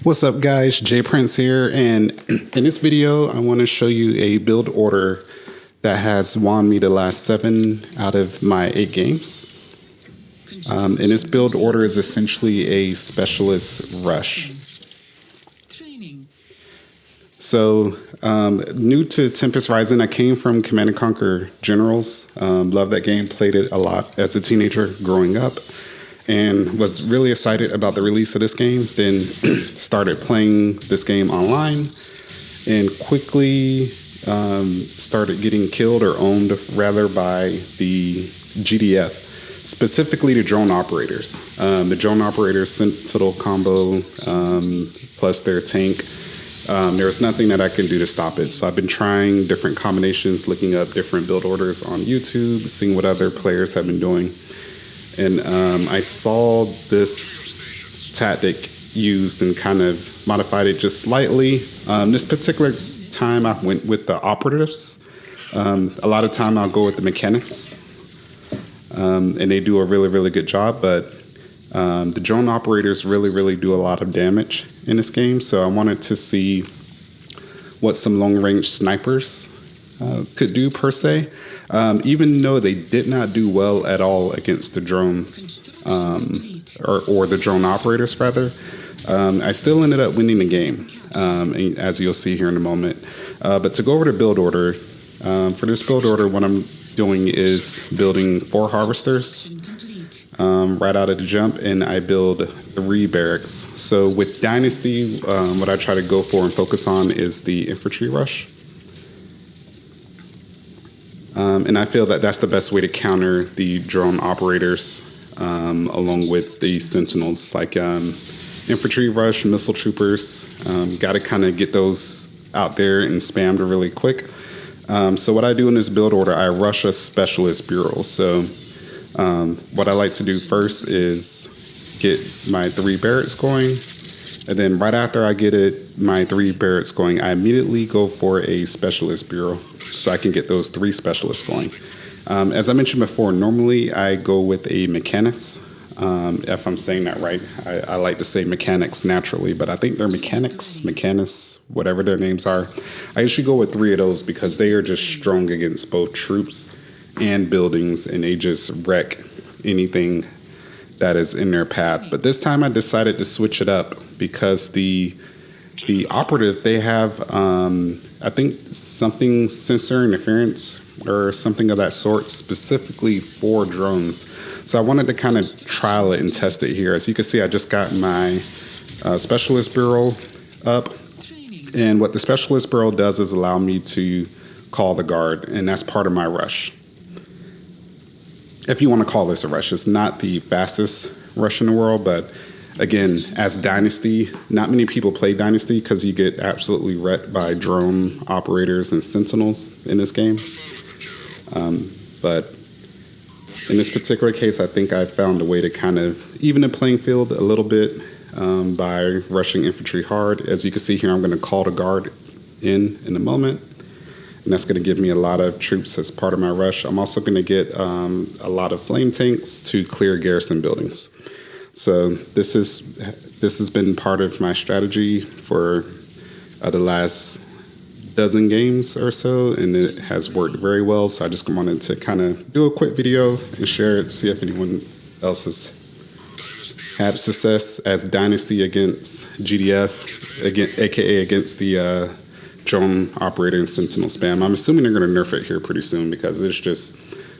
What's up guys, Jay Prince here, and in this video I want to show you a build order that has won me the last 7 out of my 8 games. And this build order is essentially a specialist rush. So new to Tempest Rising, I came from Command & Conquer Generals. Loved that game, played it a lot as a teenager growing up, and was really excited about the release of this game. Then started playing this game online and quickly started getting killed or owned rather by the GDF, specifically the drone operators. The drone operators Sentinel combo plus their tank. There was nothing that I can do to stop it. So I've been trying different combinations, looking up different build orders on YouTube, seeing what other players have been doing. And I saw this tactic used and kind of modified it just slightly. This particular time I went with the operatives. A lot of time I'll go with the mechanics. And they do a really, really good job. But the drone operators really do a lot of damage in this game. So I wanted to see what some long-range snipers could do per se. Even though they did not do well at all against the drones, or the drone operators rather, I still ended up winning the game, as you'll see here in a moment. But to go over the build order, for this build order, what I'm doing is building 4 harvesters right out of the jump, and I build 3 barracks. So with Dynasty, what I try to go for and focus on is the infantry rush. And I feel that that's the best way to counter the drone operators, along with the Sentinels, like infantry rush, missile troopers. Got to kind of get those out there and spammed really quick. So what I do in this build order, I rush a specialist bureau. So what I like to do first is get my 3 barracks going. And then right after I get my 3 barracks going, I immediately go for a specialist bureau so I can get those 3 specialists going. As I mentioned before, normally I go with a mechanics. If I'm saying that right, I like to say mechanics naturally, but I think they're mechanics, whatever their names are. I usually go with 3 of those because they are just strong against both troops and buildings, and they just wreck anything that is in their path. But this time I decided to switch it up because the operative, they have I think something sensor interference or something of that sort specifically for drones. So I wanted to kind of trial it and test it here. As you can see, I just got my specialist bureau up, and what the specialist bureau does is allow me to call the guard, and that's part of my rush. If you want to call this a rush, it's not the fastest rush in the world, but again, as Dynasty, not many people play Dynasty because you get absolutely wrecked by drone operators and Sentinels in this game. But in this particular case, I think I found a way to kind of even the playing field a little bit by rushing infantry hard. As you can see here, I'm going to call the guard in a moment. And that's going to give me a lot of troops as part of my rush. I'm also going to get a lot of flame tanks to clear garrison buildings. So this has been part of my strategy for the last dozen games or so, and it has worked very well. So I just wanted to kind of do a quick video and share it, see if anyone else has had success as Dynasty against GDF, aka against the drone operator and Sentinel spam. I'm assuming they're going to nerf it here pretty soon because it's just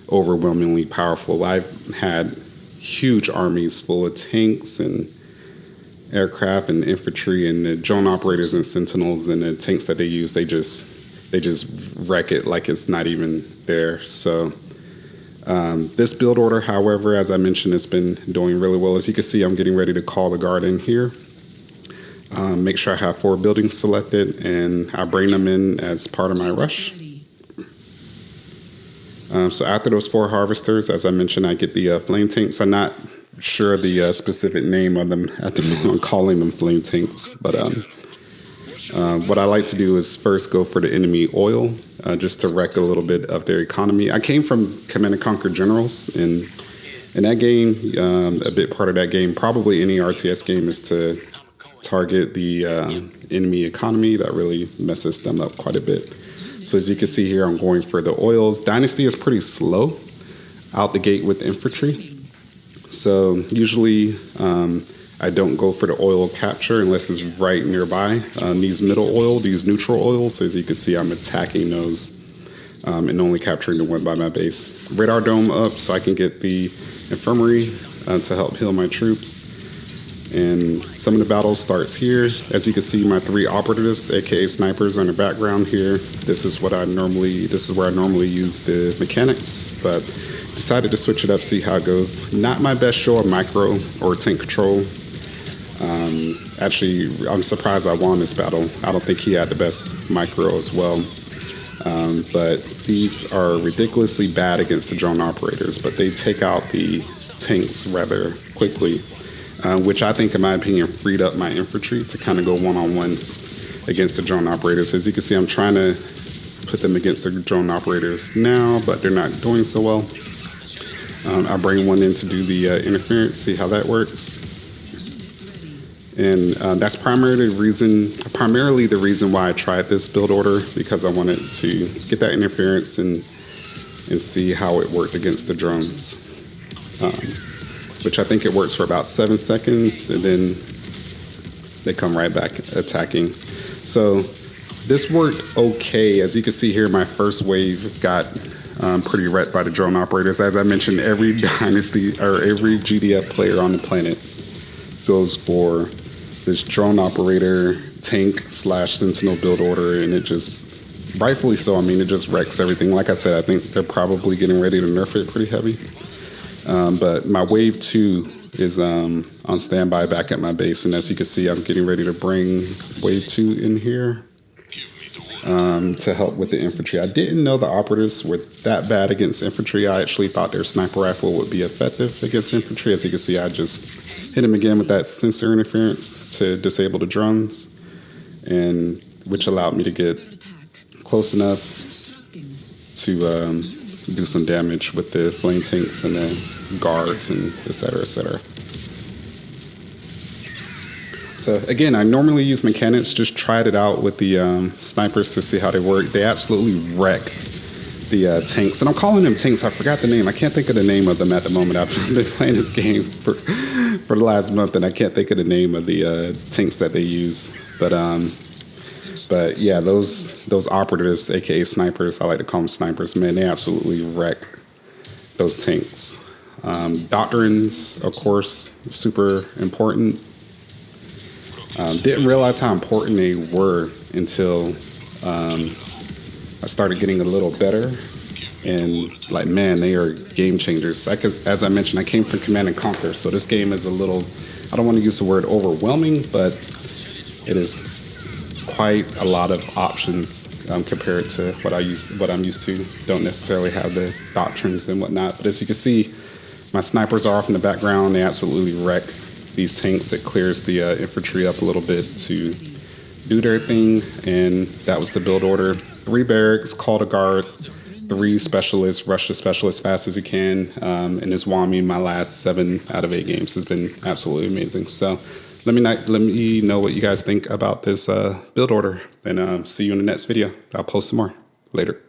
overwhelmingly powerful. I've had huge armies full of tanks and aircraft and infantry, and the drone operators and Sentinels and the tanks that they use, they just wreck it like it's not even there. So this build order, however, as I mentioned, it's been doing really well. As you can see, I'm getting ready to call the guard in here. Make sure I have 4 buildings selected, and I bring them in as part of my rush. So after those 4 harvesters, as I mentioned, I get the flame tanks. I'm not sure the specific name of them at the moment. I'm calling them flame tanks. But what I like to do is first go for the enemy oil, just to wreck a little bit of their economy. I came from Command & Conquer Generals, and in that game, a big part of that game, probably any RTS game, is to target the enemy economy. That really messes them up quite a bit. So as you can see here, I'm going for the oils. Dynasty is pretty slow out the gate with infantry. So usually I don't go for the oil capture unless it's right nearby. These middle oil, these neutral oils, as you can see, I'm attacking those and only capturing the one by my base. Radar dome up so I can get the infirmary to help heal my troops. And some of the battle starts here. As you can see, my 3 operatives, aka snipers, are in the background here. This is where I normally use the mechanics, but decided to switch it up, see how it goes. Not my best show of micro or tank control. Actually, I'm surprised I won this battle. I don't think he had the best micro as well. But these are ridiculously bad against the drone operators, but they take out the tanks rather quickly. Which I think, in my opinion, freed up my infantry to kind of go one-on-one against the drone operators. As you can see, I'm trying to put them against the drone operators now, but they're not doing so well. I'll bring one in to do the interference, see how that works. And that's primarily the reason why I tried this build order, because I wanted to get that interference and see how it worked against the drones. Which I think it works for about 7 seconds, and then they come right back attacking. So this worked okay. As you can see here, my first wave got pretty wrecked by the drone operators. As I mentioned, every Dynasty or every GDF player on the planet goes for this drone operator tank / Sentinel build order, and it just, rightfully so, I mean, it just wrecks everything. Like I said, I think they're probably getting ready to nerf it pretty heavy. But my wave 2 is on standby back at my base, and as you can see, I'm getting ready to bring wave 2 in here to help with the infantry. I didn't know the operatives were that bad against infantry. I actually thought their sniper rifle would be effective against infantry. As you can see, I just hit him again with that sensor interference to disable the drones, and which allowed me to get close enough to do some damage with the flame tanks and the guards and et cetera, et cetera. So again, I normally use mechanics, just tried it out with the snipers to see how they work. They absolutely wreck the tanks. And I'm calling them tanks. I forgot the name. I can't think of the name of them at the moment. I've been playing this game for the last month, and I can't think of the name of the tanks that they use. But yeah, those operatives, aka snipers, I like to call them snipers, man, they absolutely wreck those tanks. Doctrines, of course, super important. Didn't realize how important they were until I started getting a little better. And like, man, they are game changers. As I mentioned, I came from Command and Conquer, so this game is a little, I don't want to use the word overwhelming, but it is quite a lot of options compared to what I'm used to. Don't necessarily have the doctrines and whatnot. But as you can see, my snipers are off in the background. They absolutely wreck these tanks. It clears the infantry up a little bit to do their thing, and that was the build order. 3 barracks, call to guard, 3 specialists, rush the specialists as fast as you can, and this won me my last 7 out of 8 games. Has been absolutely amazing. So let me know what you guys think about this build order, and see you in the next video. I'll post some more later.